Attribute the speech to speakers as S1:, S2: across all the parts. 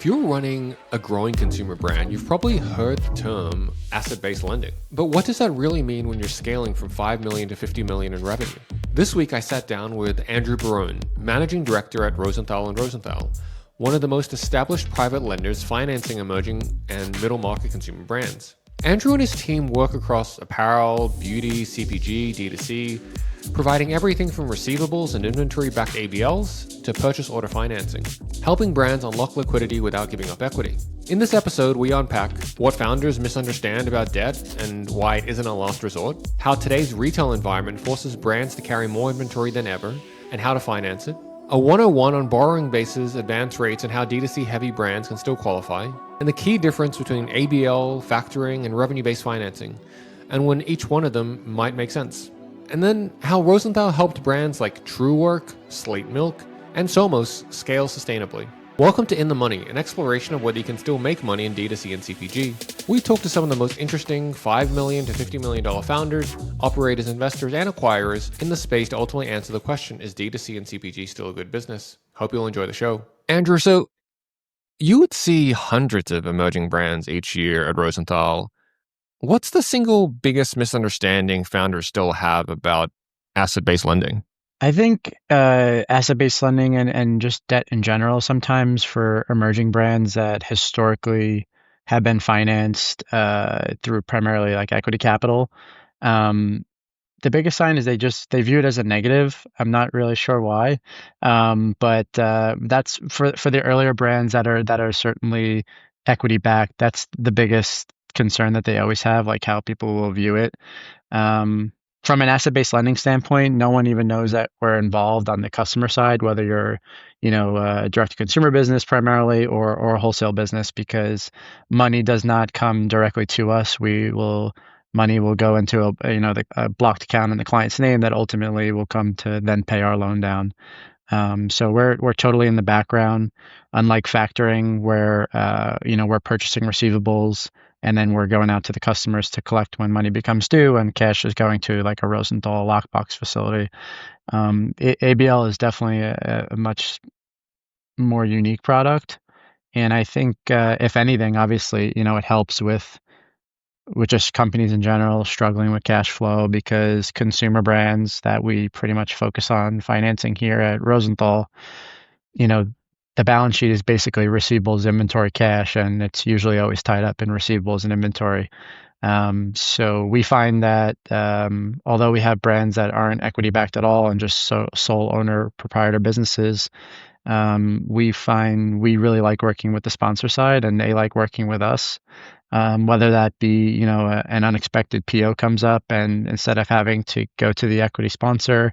S1: If you're running a growing consumer brand, you've probably heard the term asset-based lending. But what does that really mean when you're scaling from 5 million to 50 million in revenue? This week, I sat down with Andrew Barone, Managing Director at Rosenthal and Rosenthal, one of the most established private lenders financing emerging and middle market consumer brands. Andrew and his team work across apparel, beauty, CPG, DTC, providing everything from receivables and inventory-backed ABLs to purchase order financing, helping brands unlock liquidity without giving up equity. In this episode, we unpack what founders misunderstand about debt and why it isn't a last resort, how today's retail environment forces brands to carry more inventory than ever, and how to finance it, a 101 on borrowing bases, advance rates, and how D2C heavy brands can still qualify, and the key difference between ABL, factoring, and revenue-based financing, and when each one of them might make sense. And then how Rosenthal helped brands like TrueWork, Slate Milk, and Somos scale sustainably. Welcome to In the Money, an exploration of whether you can still make money in DTC and CPG. We talk to some of the most interesting $5 million to $50 million founders, operators, investors, and acquirers in the space to ultimately answer the question, is DTC and CPG still a good business? Hope you'll enjoy the show. Andrew, so you would see hundreds of emerging brands each year at Rosenthal. What's the single biggest misunderstanding founders still have about asset-based lending?
S2: I think asset-based lending and just debt in general, sometimes for emerging brands that historically have been financed through primarily like equity capital, the biggest sign is they view it as a negative. I'm not really sure why, but that's for the earlier brands that are certainly equity backed. That's the biggest concern that they always have, like how people will view it. From an asset-based lending standpoint, no one even knows that we're involved on the customer side, whether you're, a direct-to-consumer business primarily or a wholesale business, because money does not come directly to us. Money will go into a blocked account in the client's name that ultimately will come to then pay our loan down. So we're totally in the background, unlike factoring where we're purchasing receivables and then we're going out to the customers to collect when money becomes due and cash is going to like a Rosenthal lockbox facility. ABL is definitely a much more unique product. And I think if anything, obviously, it helps with just companies in general struggling with cash flow, because consumer brands that we pretty much focus on financing here at Rosenthal, the balance sheet is basically receivables, inventory, cash, and it's usually always tied up in receivables and inventory. So we find that although we have brands that aren't equity backed at all and just sole owner proprietor businesses, we find we really like working with the sponsor side and they like working with us. Whether that be, an unexpected PO comes up and instead of having to go to the equity sponsor,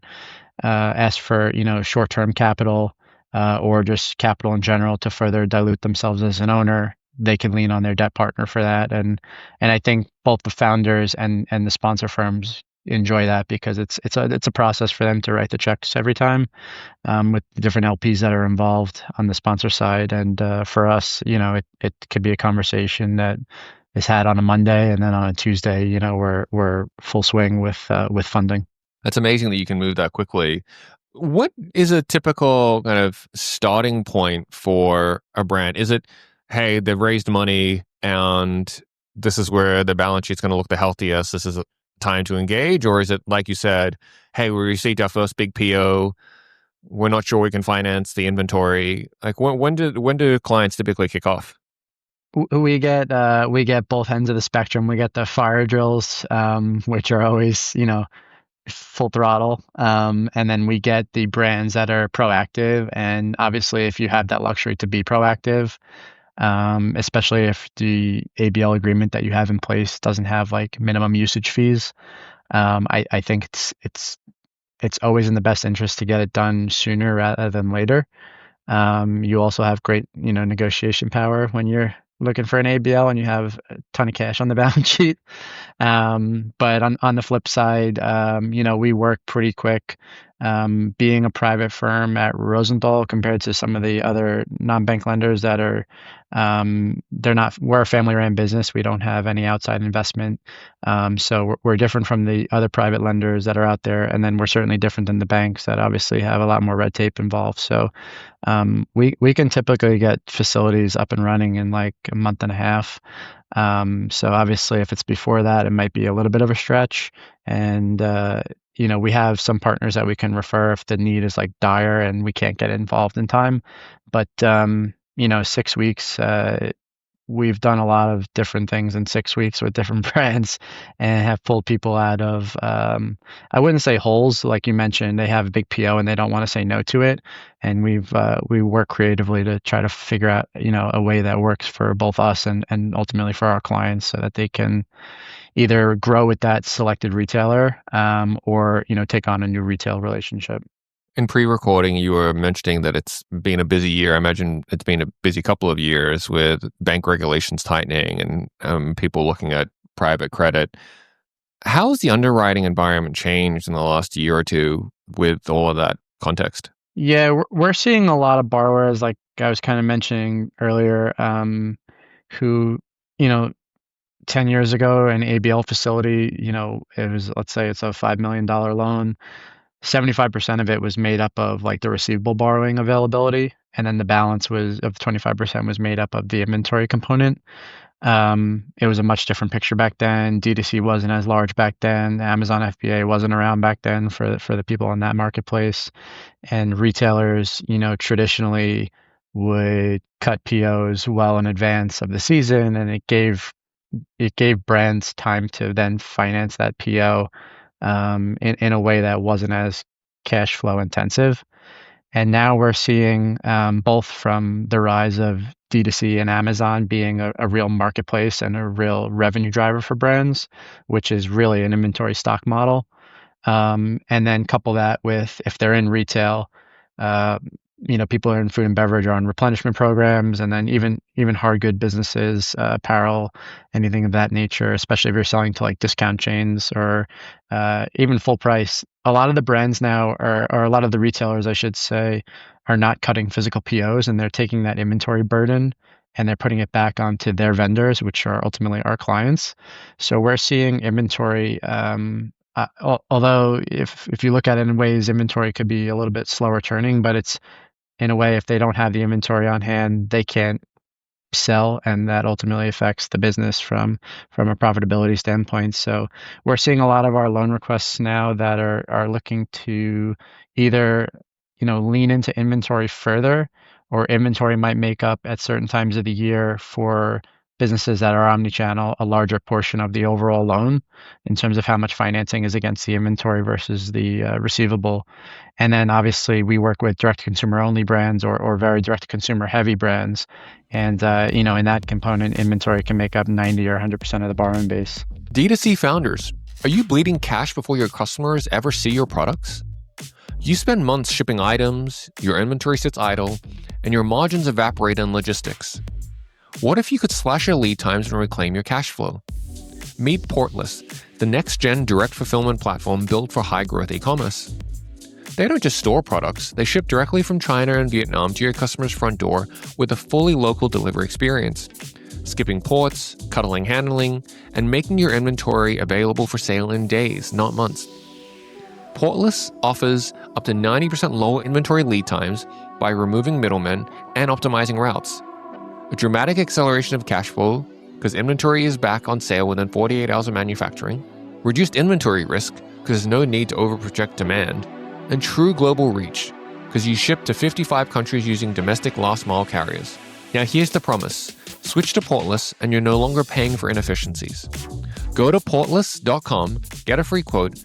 S2: ask for, short-term capital, or just capital in general to further dilute themselves as an owner, they can lean on their debt partner for that. And I think both the founders and the sponsor firms enjoy that, because it's a process for them to write the checks every time, with the different LPs that are involved on the sponsor side. And for us, it could be a conversation that is had on a Monday, and then on a Tuesday, we're full swing with funding.
S1: That's amazing that you can move that quickly. What is a typical kind of starting point for a brand? Is it, hey, they've raised money and this is where the balance sheet's going to look the healthiest, this is a time to engage? Or is it, like you said, hey, we received our first big PO, we're not sure we can finance the inventory? Like when do clients typically kick off?
S2: We get both ends of the spectrum. We get the fire drills, which are always, full throttle. And then we get the brands that are proactive. And obviously, if you have that luxury to be proactive, especially if the ABL agreement that you have in place doesn't have like minimum usage fees, I think it's always in the best interest to get it done sooner rather than later. You also have great, negotiation power when you're looking for an ABL and you have a ton of cash on the balance sheet. But on the flip side, we work pretty quick. Being a private firm at Rosenthal compared to some of the other non-bank lenders that are, we're a family-ran business. We don't have any outside investment. So we're different from the other private lenders that are out there. And then we're certainly different than the banks that obviously have a lot more red tape involved. So we can typically get facilities up and running in like a month and a half. So obviously, if it's before that, it might be a little bit of a stretch. And we have some partners that we can refer if the need is like dire and we can't get involved in time. But 6 weeks, we've done a lot of different things in 6 weeks with different brands and have pulled people out of, I wouldn't say holes, like you mentioned. They have a big PO and they don't want to say no to it. And we work creatively to try to figure out, a way that works for both us and ultimately for our clients so that they can either grow with that selected retailer, or, take on a new retail relationship.
S1: In pre-recording, you were mentioning that it's been a busy year. I imagine it's been a busy couple of years with bank regulations tightening and people looking at private credit. How has the underwriting environment changed in the last year or two with all of that context?
S2: Yeah, we're seeing a lot of borrowers, like I was kind of mentioning earlier, who, you know, 10 years ago, an ABL facility, it was, let's say it's a $5 million loan. 75% of it was made up of like the receivable borrowing availability. And then the balance was of 25% was made up of the inventory component. It was a much different picture back then. DTC wasn't as large back then. Amazon FBA wasn't around back then for the people in that marketplace. And retailers, traditionally would cut POs well in advance of the season, and it gave brands time to then finance that PO in a way that wasn't as cash flow intensive. And now we're seeing both from the rise of D2C and Amazon being a real marketplace and a real revenue driver for brands, which is really an inventory stock model. And then couple that with if they're in retail, uh, people in food and beverage are on replenishment programs, and then even hard good businesses, apparel, anything of that nature, especially if you're selling to like discount chains or even full price. A lot of the brands now or a lot of the retailers, I should say, are not cutting physical POs, and they're taking that inventory burden and they're putting it back onto their vendors, which are ultimately our clients. So we're seeing inventory. Although if you look at it in ways, inventory could be a little bit slower turning, but it's in a way, if they don't have the inventory on hand, they can't sell, and that ultimately affects the business from a profitability standpoint. So we're seeing a lot of our loan requests now that are looking to either lean into inventory further, or inventory might make up at certain times of the year for businesses that are omnichannel a larger portion of the overall loan in terms of how much financing is against the inventory versus the receivable. And then obviously we work with direct consumer only brands or very direct consumer heavy brands. And, in that component, inventory can make up 90 or 100% of the borrowing base.
S1: D2C founders, are you bleeding cash before your customers ever see your products? You spend months shipping items, your inventory sits idle, and your margins evaporate in logistics. What if you could slash your lead times and reclaim your cash flow? Meet Portless, the next-gen direct fulfillment platform built for high-growth e-commerce. They don't just store products, they ship directly from China and Vietnam to your customer's front door with a fully local delivery experience, skipping ports, cuttling handling, and making your inventory available for sale in days, not months. Portless offers up to 90% lower inventory lead times by removing middlemen and optimizing routes. A dramatic acceleration of cash flow because inventory is back on sale within 48 hours of manufacturing, reduced inventory risk because there's no need to overproject demand, and true global reach because you ship to 55 countries using domestic last-mile carriers. Now here's the promise. Switch to Portless and you're no longer paying for inefficiencies. Go to portless.com, get a free quote,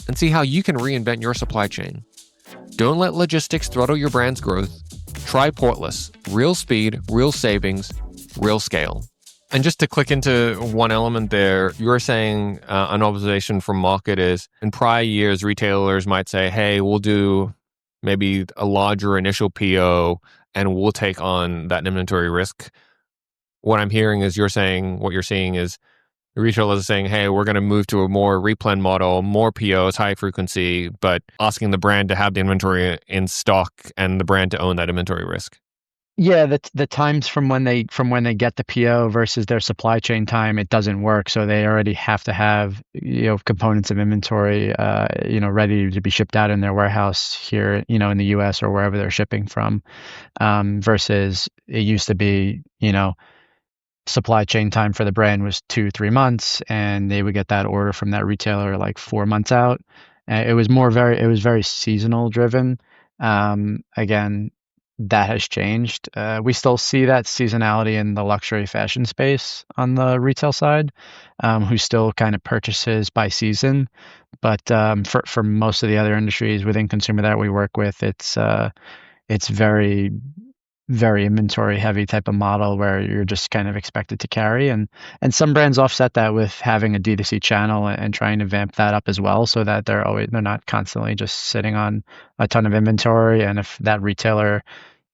S1: and see how you can reinvent your supply chain. Don't let logistics throttle your brand's growth. Try Portless. Real speed, real savings, real scale. And just to click into one element there, you were saying an observation from market is in prior years, retailers might say, hey, we'll do maybe a larger initial PO and we'll take on that inventory risk. What I'm hearing is what you're seeing is Retailers are saying, hey, we're going to move to a more replen model, more POs, high frequency, but asking the brand to have the inventory in stock and the brand to own that inventory risk.
S2: Yeah, the times from when they get the PO versus their supply chain time, it doesn't work. So they already have to have, components of inventory, ready to be shipped out in their warehouse here, in the US or wherever they're shipping from. Versus it used to be, supply chain time for the brand was 2, 3 months, and they would get that order from that retailer like 4 months out. It was very seasonal driven. Again, that has changed. We still see that seasonality in the luxury fashion space on the retail side, who still kind of purchases by season. But for most of the other industries within consumer that we work with, it's very very inventory heavy type of model where you're just kind of expected to carry, and some brands offset that with having a D2C channel and trying to vamp that up as well, so that they're not constantly just sitting on a ton of inventory. And if that retailer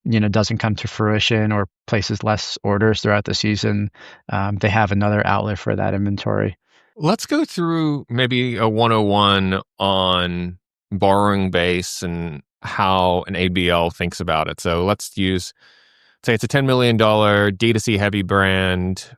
S2: doesn't come to fruition or places less orders throughout the season, they have another outlet for that inventory.
S1: Let's go through maybe a 101 on borrowing base and how an ABL thinks about it. So say it's a $10 million D2C heavy brand,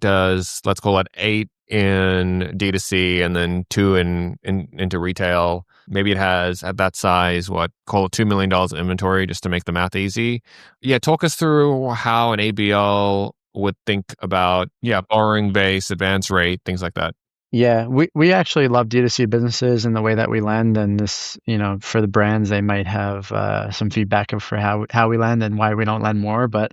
S1: let's call it 8 in D2C and then 2 into retail. Maybe it has at that size, call it $2 million in inventory just to make the math easy. Yeah, talk us through how an ABL would think about, borrowing base, advance rate, things like that.
S2: Yeah, we actually love D2C businesses and the way that we lend, and this, for the brands, they might have some feedback for how we lend and why we don't lend more. But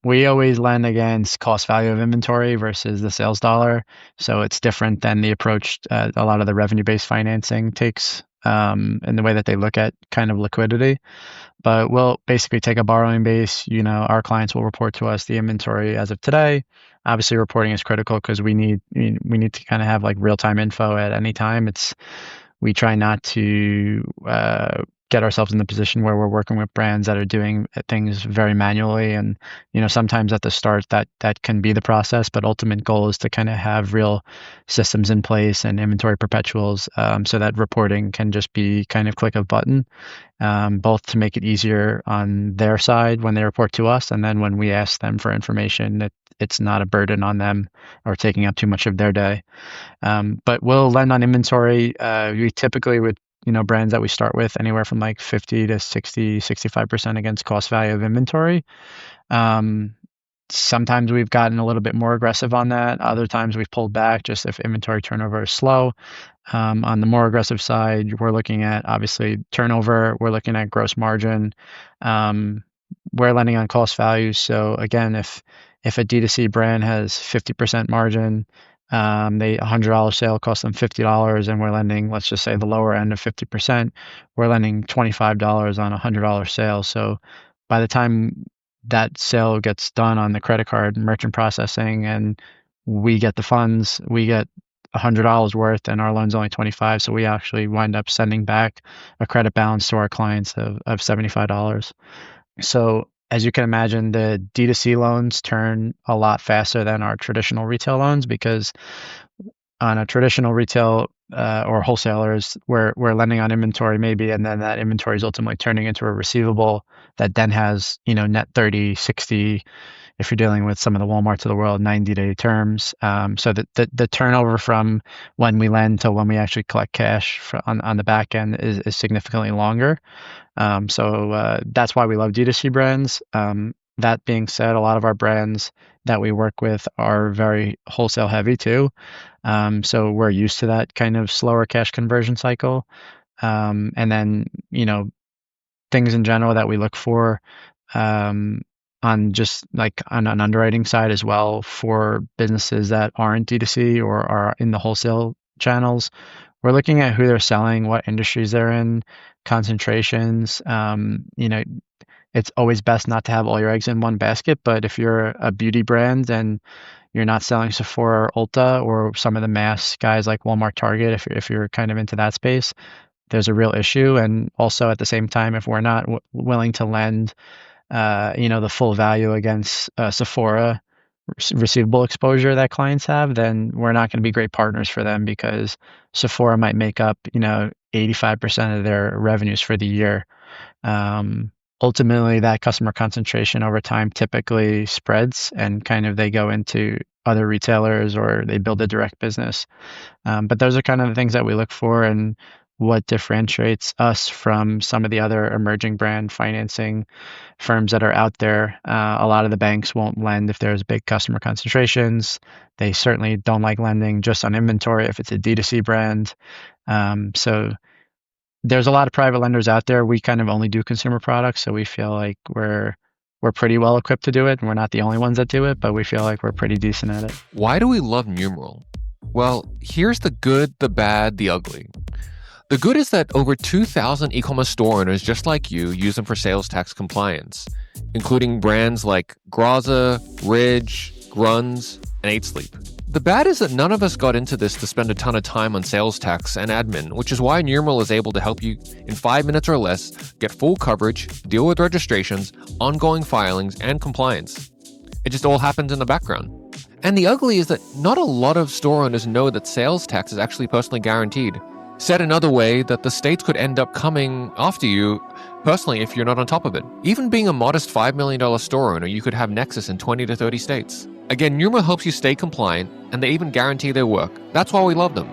S2: we always lend against cost value of inventory versus the sales dollar. So it's different than the approach a lot of the revenue-based financing takes, in the way that they look at kind of liquidity. But we'll basically take a borrowing base. Our clients will report to us the inventory as of today. Obviously, reporting is critical because we need to kind of have like real-time info at any time. We try not to get ourselves in the position where we're working with brands that are doing things very manually, and sometimes at the start that can be the process, but ultimate goal is to kind of have real systems in place and inventory perpetuals, so that reporting can just be kind of click of button, both to make it easier on their side when they report to us, and then when we ask them for information, it's not a burden on them or taking up too much of their day. But we'll lend on inventory. We typically with brands that we start with anywhere from like 50 to 60, 65% against cost value of inventory. Sometimes we've gotten a little bit more aggressive on that. Other times we've pulled back just if inventory turnover is slow. On the more aggressive side, we're looking at obviously turnover. We're looking at gross margin. We're lending on cost value. So again, if a D2C brand has 50% margin, they $100 sale costs them $50, and we're lending, let's just say the lower end of 50%, we're lending $25 on a $100 sale. So by the time that sale gets done on the credit card merchant processing and we get the funds, we get $100 worth, and our loan's only 25. So we actually wind up sending back a credit balance to our clients of $75. So as you can imagine, the D2C loans turn a lot faster than our traditional retail loans, because on a traditional retail or wholesalers, we're lending on inventory maybe, and then that inventory is ultimately turning into a receivable that then has net 30, 60. If you're dealing with some of the Walmarts of the world, 90-day terms. So the turnover from when we lend to when we actually collect cash on the back end is significantly longer. So that's why we love D2C brands. That being said, a lot of our brands that we work with are very wholesale heavy too. So we're used to that kind of slower cash conversion cycle. And then, things in general that we look for, on just like on an underwriting side as well for businesses that aren't D2C or are in the wholesale channels. We're looking at who they're selling, what industries they're in, concentrations. It's always best not to have all your eggs in one basket, but if you're a beauty brand and you're not selling Sephora or Ulta or some of the mass guys like Walmart, Target, if you're kind of into that space, there's a real issue. And also at the same time, if we're not willing to lend the full value against Sephora, receivable exposure that clients have, then we're not going to be great partners for them because Sephora might make up, 85% of their revenues for the year. Um, Ultimately, that customer concentration over time typically spreads and kind of they go into other retailers or they build a direct business. But those are kind of the things that we look for and what differentiates us from some of the other emerging brand financing firms that are out there. A lot of the banks won't lend if there's big customer concentrations. They certainly don't like lending just on inventory if it's a D2C brand. So there's a lot of private lenders out there. We kind of only do consumer products, so we feel like we're pretty well equipped to do it, and we're not the only ones that do it, but we feel like we're pretty decent at it.
S1: Why do we love Numeral? Well, here's the good, the bad, the ugly. The good is that over 2,000 e-commerce store owners just like you use them for sales tax compliance, including brands like Graza, Ridge, Gruns, and 8 Sleep. The bad is that none of us got into this to spend a ton of time on sales tax and admin, which is why Numeral is able to help you in 5 minutes or less get full coverage, deal with registrations, ongoing filings, and compliance. It just all happens in the background. And the ugly is that not a lot of store owners know that sales tax is actually personally guaranteed. Said another way, that the states could end up coming after you personally if you're not on top of it. Even being a modest $5 million store owner, you could have Nexus in 20 to 30 states. Again, Numeral helps you stay compliant, and they even guarantee their work. That's why we love them.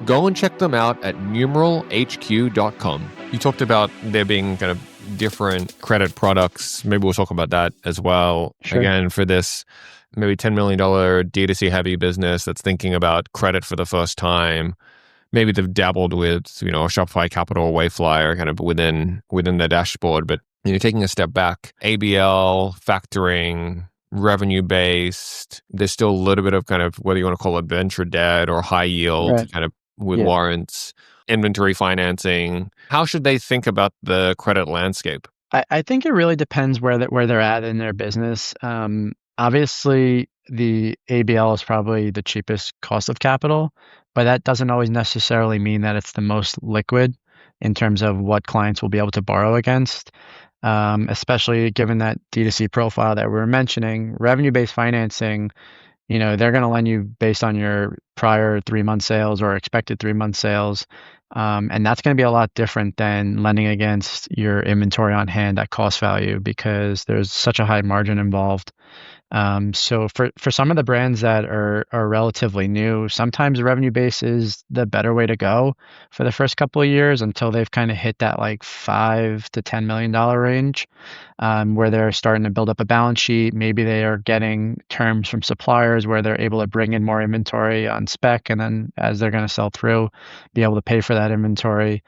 S1: Go and check them out at numeralhq.com. You talked about there being kind of different credit products. Maybe we'll talk about that as well.
S2: Sure.
S1: Again, for this maybe $10 million D2C heavy business that's thinking about credit for the first time. Maybe they've dabbled with, a Shopify Capital, Wayflyer kind of within their dashboard, but taking a step back, ABL, factoring, revenue-based, there's still a little bit of kind of, whether you want to call it venture debt or high yield,
S2: Right.
S1: kind of with warrants, inventory financing. How should they think about the credit landscape?
S2: I think it really depends where they're at in their business. Obviously, the ABL is probably the cheapest cost of capital, but that doesn't always necessarily mean that it's the most liquid in terms of what clients will be able to borrow against. Especially given that D2C profile that we were mentioning, revenue-based financing, they're going to lend you based on your prior 3-month sales or expected 3-month sales. And that's going to be a lot different than lending against your inventory on hand at cost value because there's such a high margin involved. So for some of the brands that are relatively new, sometimes revenue base is the better way to go for the first couple of years until they've kind of hit that like $5 to $10 million range, where they're starting to build up a balance sheet. Maybe they are getting terms from suppliers where they're able to bring in more inventory on spec, and then as they're going to sell through, be able to pay for that inventory.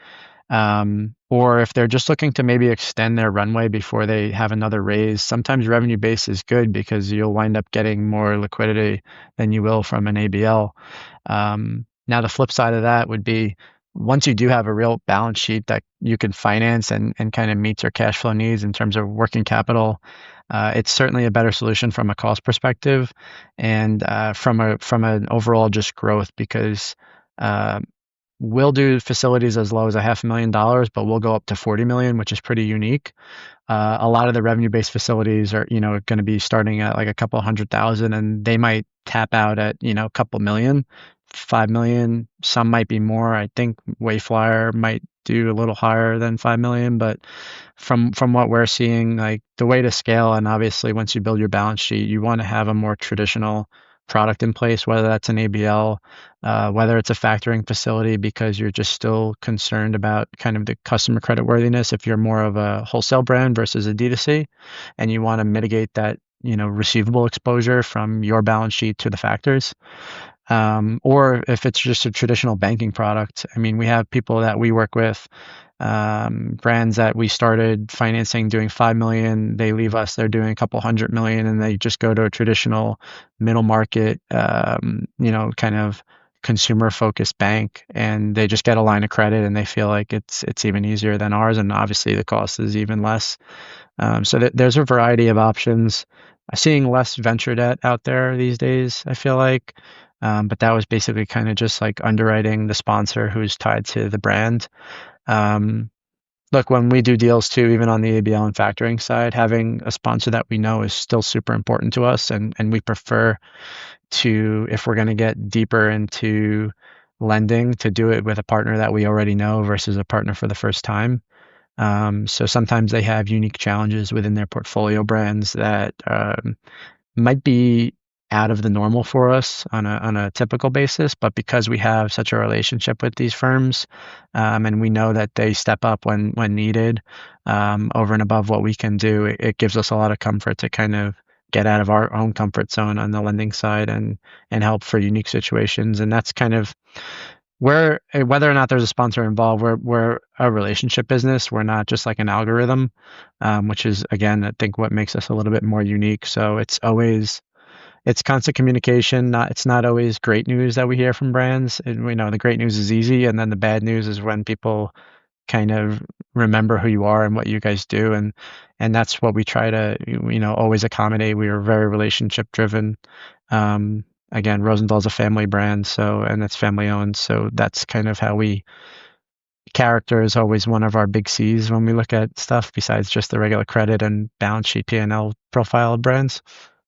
S2: Or if they're just looking to maybe extend their runway before they have another raise, sometimes revenue base is good because you'll wind up getting more liquidity than you will from an ABL. Now, the flip side of that would be once you do have a real balance sheet that you can finance and kind of meets your cash flow needs in terms of working capital, it's certainly a better solution from a cost perspective and from an overall just growth because we'll do facilities as low as $500,000, but we'll go up to 40 million, which is pretty unique. A lot of the revenue-based facilities are, going to be starting at like a couple 100,000, and they might tap out at, a couple million, 5 million. Some might be more. I think Wayflyer might do a little higher than 5 million, but from what we're seeing, like the way to scale, and obviously once you build your balance sheet, you want to have a more traditional product in place, whether that's an ABL, whether it's a factoring facility, because you're just still concerned about kind of the customer credit worthiness if you're more of a wholesale brand versus a D2C, and you want to mitigate that, receivable exposure from your balance sheet to the factors. Or if it's just a traditional banking product. I mean, we have people that we work with, brands that we started financing doing 5 million, they leave us, they're doing a couple 100 million, and they just go to a traditional middle market, kind of consumer focused bank, and they just get a line of credit and they feel like it's even easier than ours. And obviously the cost is even less. So there's a variety of options. I'm seeing less venture debt out there these days, I feel like. But that was basically kind of just like underwriting the sponsor who's tied to the brand. look, when we do deals too, even on the ABL and factoring side, having a sponsor that we know is still super important to us, and we prefer to, if we're going to get deeper into lending, to do it with a partner that we already know versus a partner for the first time. So sometimes they have unique challenges within their portfolio brands that might be out of the normal for us on a typical basis, but because we have such a relationship with these firms, and we know that they step up when needed, over and above what we can do, it gives us a lot of comfort to kind of get out of our own comfort zone on the lending side and help for unique situations. And that's kind of where, whether or not there's a sponsor involved, we're a relationship business. We're not just like an algorithm, which is again, I think what makes us a little bit more unique. So it's constant communication. It's not always great news that we hear from brands. And we know the great news is easy, and then the bad news is when people kind of remember who you are and what you guys do, and that's what we try to always accommodate. We are very relationship driven. Again, Rosenthal's a family brand, so, and it's family owned, so that's kind of how we. Character is always one of our big C's when we look at stuff, besides just the regular credit and balance sheet P&L profile of brands.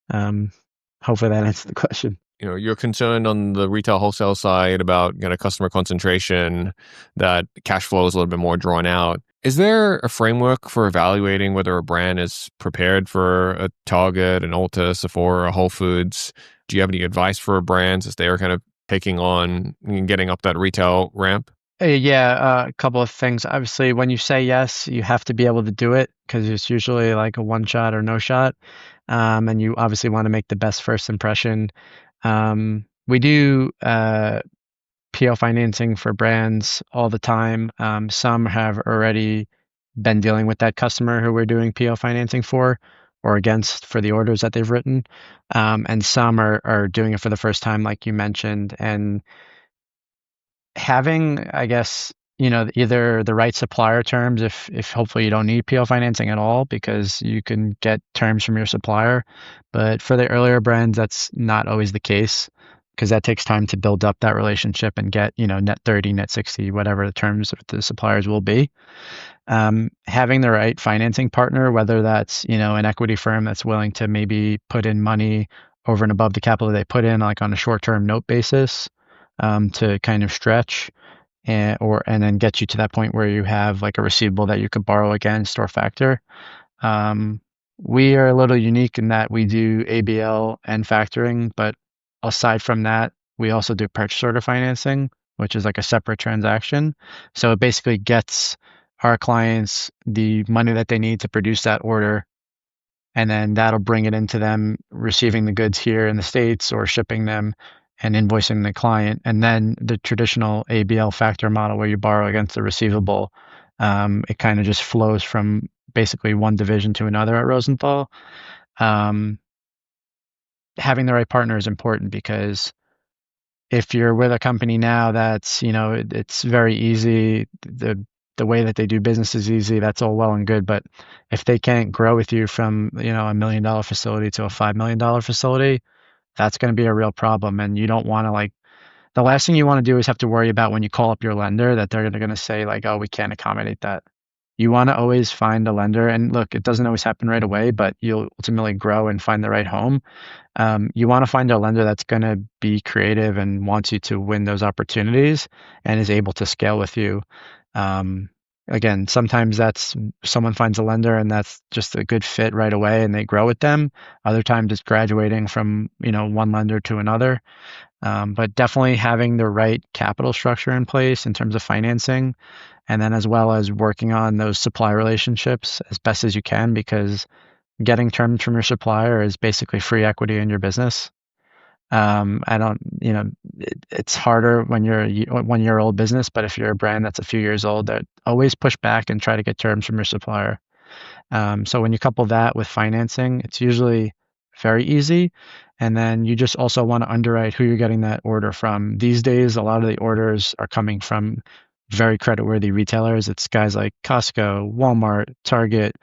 S2: Um, Hopefully that answers the question.
S1: You're concerned on the retail wholesale side about customer concentration, that cash flow is a little bit more drawn out. Is there a framework for evaluating whether a brand is prepared for a Target, an Ulta, Sephora, Whole Foods? Do you have any advice for brands as they are kind of taking on and getting up that retail ramp?
S2: Yeah, a couple of things. Obviously, when you say yes, you have to be able to do it because it's usually like a one shot or no shot. And you obviously want to make the best first impression. We do PO financing for brands all the time. Some have already been dealing with that customer who we're doing PO financing for or against for the orders that they've written. And some are doing it for the first time, like you mentioned. And having, I guess, either the right supplier terms, if hopefully you don't need PO financing at all because you can get terms from your supplier. But for the earlier brands, that's not always the case because that takes time to build up that relationship and get, net 30, net 60, whatever the terms of the suppliers will be. Having the right financing partner, whether that's, an equity firm that's willing to maybe put in money over and above the capital they put in, like on a short-term note basis, to kind of stretch and then get you to that point where you have like a receivable that you could borrow against or factor. We are a little unique in that we do ABL and factoring, but aside from that, we also do purchase order financing, which is like a separate transaction. So it basically gets our clients the money that they need to produce that order, and then that'll bring it into them receiving the goods here in the States or shipping them and invoicing the client. And then the traditional ABL factor model where you borrow against the receivable, it kind of just flows from basically one division to another at Rosenthal. Having the right partner is important because if you're with a company now that's, it's very easy, the way that they do business is easy, that's all well and good. But if they can't grow with you from, a $1 million facility to a $5 million facility, that's going to be a real problem. And you don't want to the last thing you want to do is have to worry about when you call up your lender that they're going to say like, oh, we can't accommodate that. You want to always find a lender. And look, it doesn't always happen right away, but you'll ultimately grow and find the right home. You want to find a lender that's going to be creative and wants you to win those opportunities and is able to scale with you. Again, sometimes that's someone finds a lender and that's just a good fit right away and they grow with them. Other times it's graduating from, one lender to another. But definitely having the right capital structure in place in terms of financing, and then as well as working on those supply relationships as best as you can, because getting terms from your supplier is basically free equity in your business. I don't, it's harder when you're a 1 year old business, but if you're a brand that's a few years old, that always push back and try to get terms from your supplier. So when you couple that with financing, it's usually very easy. And then you just also want to underwrite who you're getting that order from. These days, a lot of the orders are coming from very creditworthy retailers. It's guys like Costco, Walmart, Target,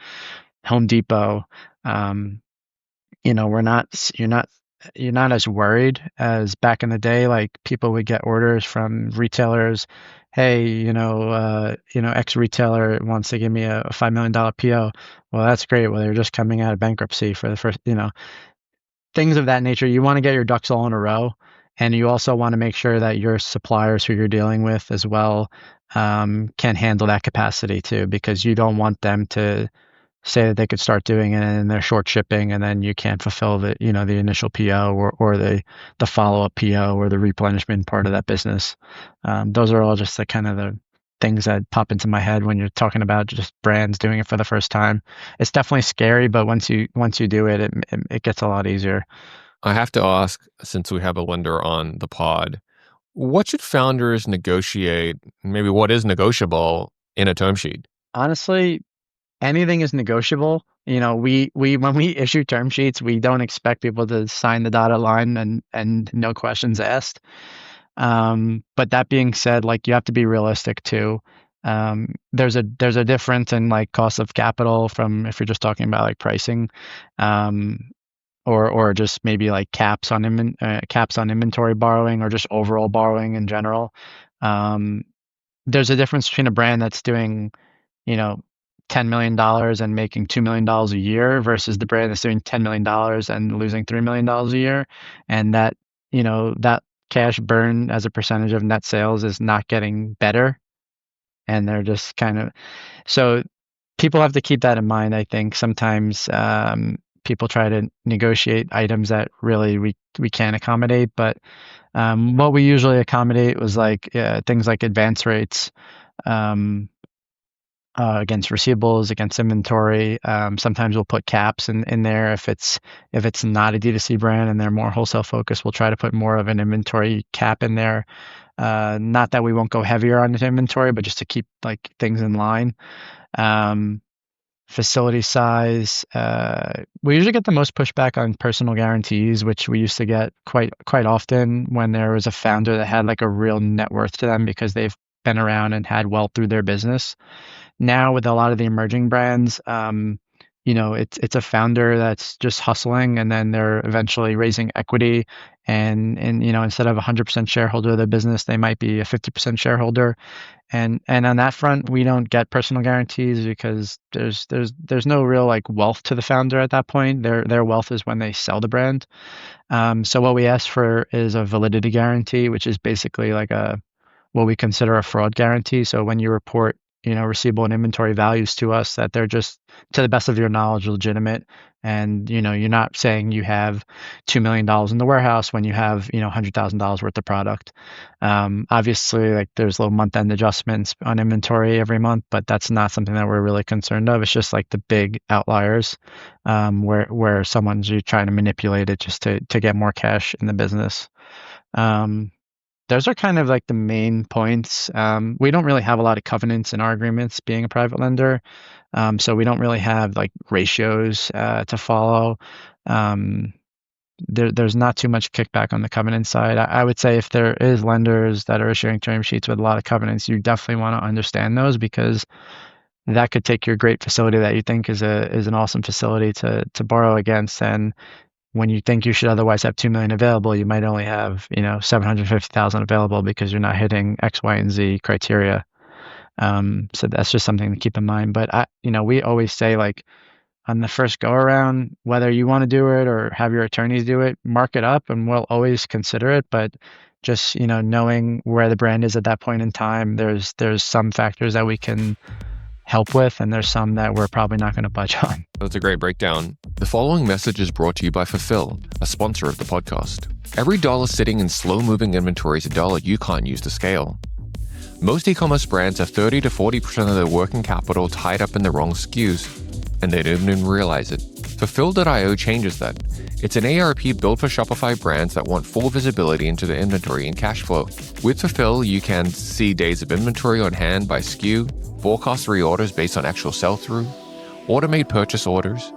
S2: Home Depot. You're not you're not as worried as back in the day. Like people would get orders from retailers. Hey, X retailer wants to give me a $5 million PO. Well, that's great. Well, they're just coming out of bankruptcy for the first, things of that nature. You want to get your ducks all in a row, and you also want to make sure that your suppliers who you're dealing with as well can handle that capacity too, because you don't want them to say that they could start doing it and they're short shipping and then you can't fulfill the initial PO or the follow-up PO or the replenishment part of that business. Those are all just the kind of the things that pop into my head when you're talking about just brands doing it for the first time. It's definitely scary, but once you do it, it gets a lot easier.
S1: I have to ask, since we have a lender on the pod, what should founders negotiate? Maybe what is negotiable in a term sheet?
S2: Honestly, anything is negotiable. We when we issue term sheets, we don't expect people to sign the dotted line and no questions asked. But that being said, like you have to be realistic too. There's a difference in like cost of capital from if you're just talking about like pricing, or just maybe like caps on inventory borrowing or just overall borrowing in general. There's a difference between a brand that's doing, $10 million and making $2 million a year versus the brand that's doing $10 million and losing $3 million a year. And that cash burn as a percentage of net sales is not getting better. And they're just so people have to keep that in mind. I think sometimes people try to negotiate items that really we can't accommodate. But what we usually accommodate was like things like advance rates, against receivables, against inventory. Sometimes we'll put caps in there if it's not a D2C brand and they're more wholesale focused. We'll try to put more of an inventory cap in there. Not that we won't go heavier on the inventory, but just to keep like things in line. Facility size. We usually get the most pushback on personal guarantees, which we used to get quite often when there was a founder that had like a real net worth to them because they've been around and had wealth through their business. Now with a lot of the emerging brands, it's a founder that's just hustling and then they're eventually raising equity and instead of 100% shareholder of the business, they might be a 50% shareholder. And on that front, we don't get personal guarantees because there's no real like wealth to the founder at that point. Their wealth is when they sell the brand. So what we ask for is a validity guarantee, which is basically like what we consider a fraud guarantee. So when you report receivable and inventory values to us, that they're just, to the best of your knowledge, legitimate. And, you're not saying you have $2 million in the warehouse when you have, $100,000 worth of product. Obviously, like there's little month-end adjustments on inventory every month, but that's not something that we're really concerned of. It's just like the big outliers, where someone's trying to manipulate it just to get more cash in the business. Those are kind of like the main points. We don't really have a lot of covenants in our agreements being a private lender. So we don't really have like ratios to follow. There's not too much kickback on the covenant side. I would say if there is lenders that are issuing term sheets with a lot of covenants, you definitely want to understand those because that could take your great facility that you think is an awesome facility to borrow against, and when you think you should otherwise have 2 million available, you might only have, 750,000 available because you're not hitting X, Y, and Z criteria. So that's just something to keep in mind. But we always say like on the first go around, whether you want to do it or have your attorneys do it, mark it up and we'll always consider it. But just, knowing where the brand is at that point in time, there's some factors that we can help with, and there's some that we're probably not going to budge on.
S1: That's a great breakdown. The following message is brought to you by Fulfill, a sponsor of the podcast. Every dollar sitting in slow-moving inventory is a dollar you can't use to scale. Most e-commerce brands have 30 to 40% of their working capital tied up in the wrong SKUs, and they don't even realize it. Fulfill.io changes that. It's an ARP built for Shopify brands that want full visibility into their inventory and cash flow. With Fulfill, you can see days of inventory on hand by SKU, forecast reorders based on actual sell-through, automate purchase orders,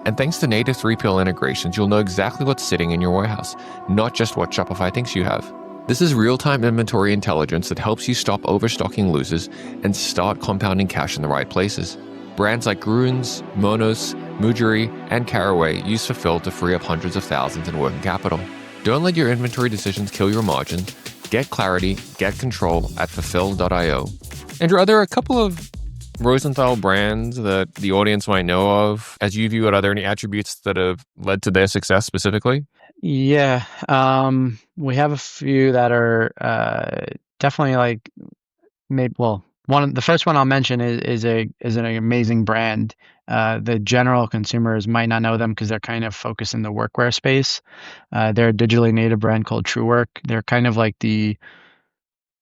S1: and thanks to native 3PL integrations, you'll know exactly what's sitting in your warehouse, not just what Shopify thinks you have. This is real-time inventory intelligence that helps you stop overstocking losers and start compounding cash in the right places. Brands like Grunz, Monos, Mujuri, and Caraway use Fulfill to free up hundreds of thousands in working capital. Don't let your inventory decisions kill your margin. Get clarity, get control at fulfill.io. Andrew, are there a couple of Rosenthal brands that the audience might know of as you view it? Are there any attributes that have led to their success specifically?
S2: Yeah, we have a few that are definitely like maybe well the first one I'll mention is an amazing brand. The general consumers might not know them because they're kind of focused in the workwear space. They're a digitally native brand called TrueWork. They're kind of like the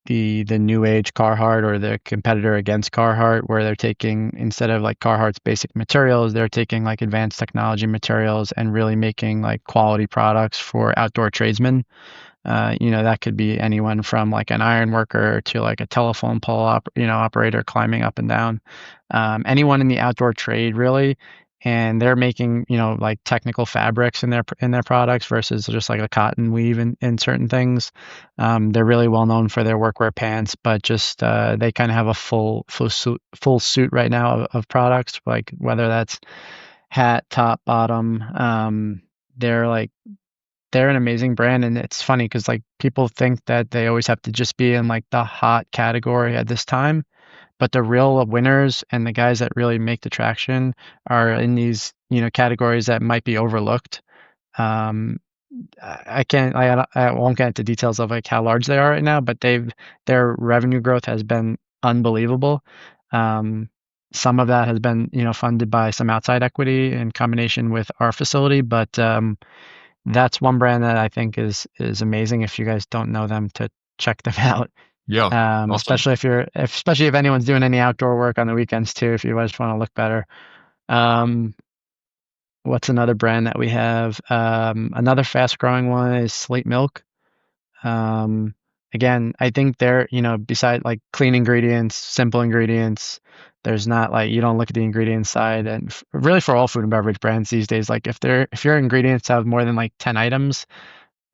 S2: new age Carhartt or the competitor against Carhartt, where they're taking, instead of like Carhartt's basic materials, they're taking like advanced technology materials and really making like quality products for outdoor tradesmen. That could be anyone from like an iron worker to like a telephone pole operator climbing up and down. Anyone in the outdoor trade really. And they're making, like technical fabrics in their products versus just like a cotton weave in certain things. They're really well known for their workwear pants, but just they kind of have a full suit right now of products, like whether that's hat, top, bottom. They're an amazing brand, and it's funny because like people think that they always have to just be in like the hot category at this time, but the real winners and the guys that really make the traction are in these categories that might be overlooked. Um, I won't get into details of like how large they are right now, but their revenue growth has been unbelievable. Um, some of that has been funded by some outside equity in combination with our facility, but that's one brand that I think is amazing. If you guys don't know them, to check them out.
S1: Yeah, awesome.
S2: Especially if anyone's doing any outdoor work on the weekends too, if you just want to look better. Um, what's another brand that we have? Another fast growing one is Slate Milk. Um, Again, I think they're, beside like clean ingredients, simple ingredients, there's not like, you don't look at the ingredients side. And really for all food and beverage brands these days, like if your ingredients have more than like 10 items,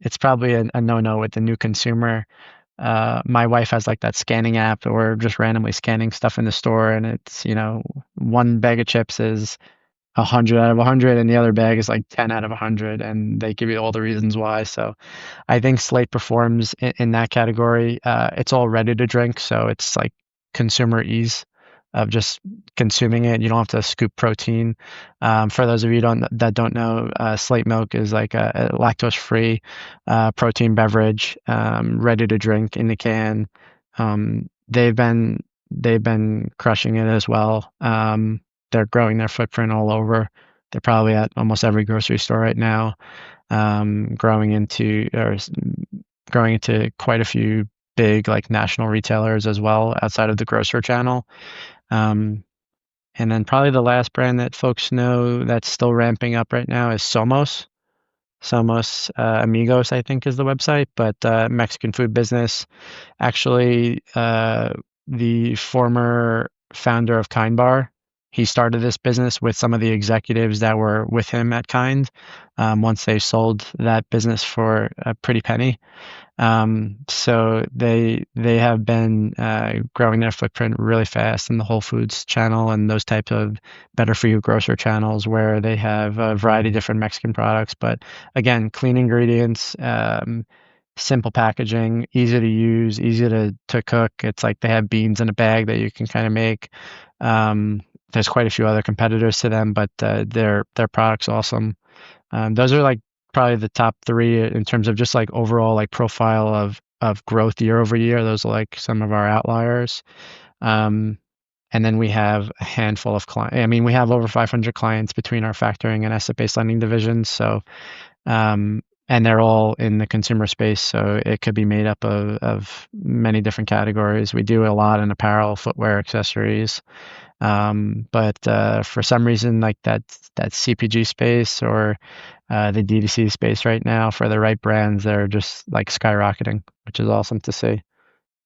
S2: it's probably a no-no with the new consumer. My wife has like that scanning app, or just randomly scanning stuff in the store, and it's, one bag of chips is 100 out of 100, and the other bag is like 10 out of 100, and they give you all the reasons why. So I think Slate performs in that category. It's all ready to drink, so it's like consumer ease of just consuming it. You don't have to scoop protein. For those of you that don't know, Slate Milk is like a lactose-free protein beverage, ready to drink in the can. They've been crushing it as well. They're growing their footprint all over. They're probably at almost every grocery store right now, growing into quite a few big like national retailers as well outside of the grocery channel. Um, and then probably the last brand that folks know that's still ramping up right now is Somos. Somos Amigos, I think, is the website, but Mexican food business. Actually, the former founder of Kind Bar, he started this business with some of the executives that were with him at Kind. Once they sold that business for a pretty penny. So they have been growing their footprint really fast in the Whole Foods channel and those types of better for you grocer channels, where they have a variety of different Mexican products. But again, clean ingredients, simple packaging, easy to use, easy to cook. It's like they have beans in a bag that you can kind of make. There's quite a few other competitors to them, but their product's awesome. Those are like probably the top three in terms of just like overall like profile of growth year over year. Those are like some of our outliers. And then we have a handful of clients. I mean, we have over 500 clients between our factoring and asset-based lending divisions. So, and they're all in the consumer space. So it could be made up of many different categories. We do a lot in apparel, footwear, accessories. But for some reason, like that CPG space or the DTC space right now, for the right brands, they're just like skyrocketing, which is awesome to see.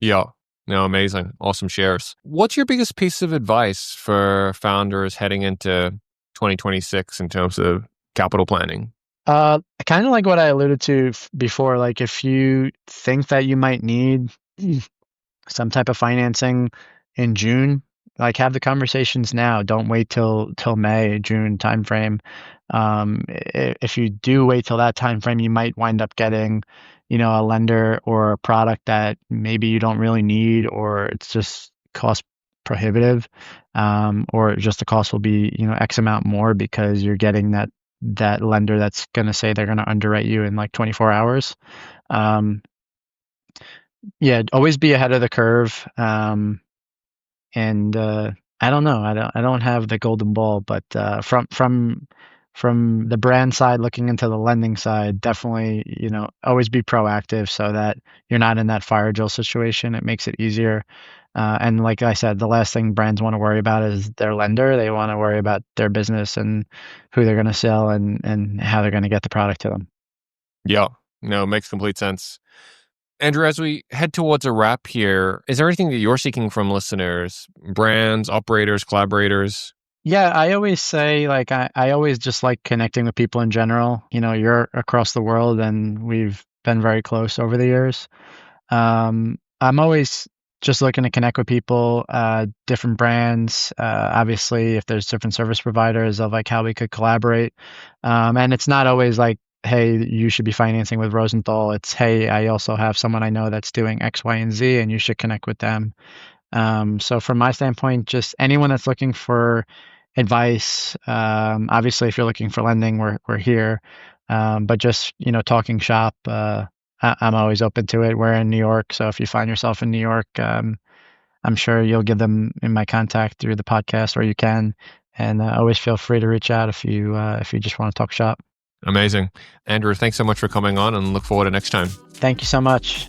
S1: Yeah. No, amazing. Awesome shares. What's your biggest piece of advice for founders heading into 2026 in terms of capital planning?
S2: Kind of like what I alluded to before, like if you think that you might need some type of financing in June, Like have the conversations now. Don't wait till May, June timeframe. If you do wait till that timeframe, you might wind up getting, a lender or a product that maybe you don't really need, or it's just cost prohibitive, or just the cost will be, X amount more because you're getting that lender that's going to say they're going to underwrite you in like 24 hours. Um, yeah, always be ahead of the curve. And I don't know. I don't have the golden ball, but from the brand side, looking into the lending side, definitely, always be proactive so that you're not in that fire drill situation. It makes it easier. And like I said, the last thing brands want to worry about is their lender. They want to worry about their business and who they're going to sell and how they're going to get the product to them.
S1: Yeah, no, makes complete sense. Andrew, as we head towards a wrap here, is there anything that you're seeking from listeners, brands, operators, collaborators?
S2: Yeah, I always say, like, I always just like connecting with people in general. You're across the world and we've been very close over the years. I'm always just looking to connect with people, different brands. Obviously, if there's different service providers of like how we could collaborate. And it's not always like, hey, you should be financing with Rosenthal. It's, hey, I also have someone I know that's doing X, Y, and Z, and you should connect with them. So from my standpoint, just anyone that's looking for advice. Obviously, if you're looking for lending, we're here. But just talking shop. I'm always open to it. We're in New York, so if you find yourself in New York, I'm sure you'll give them in my contact through the podcast, or you can. And always feel free to reach out if you just want to talk shop.
S1: Amazing. Andrew, thanks so much for coming on and look forward to next time.
S2: Thank you so much.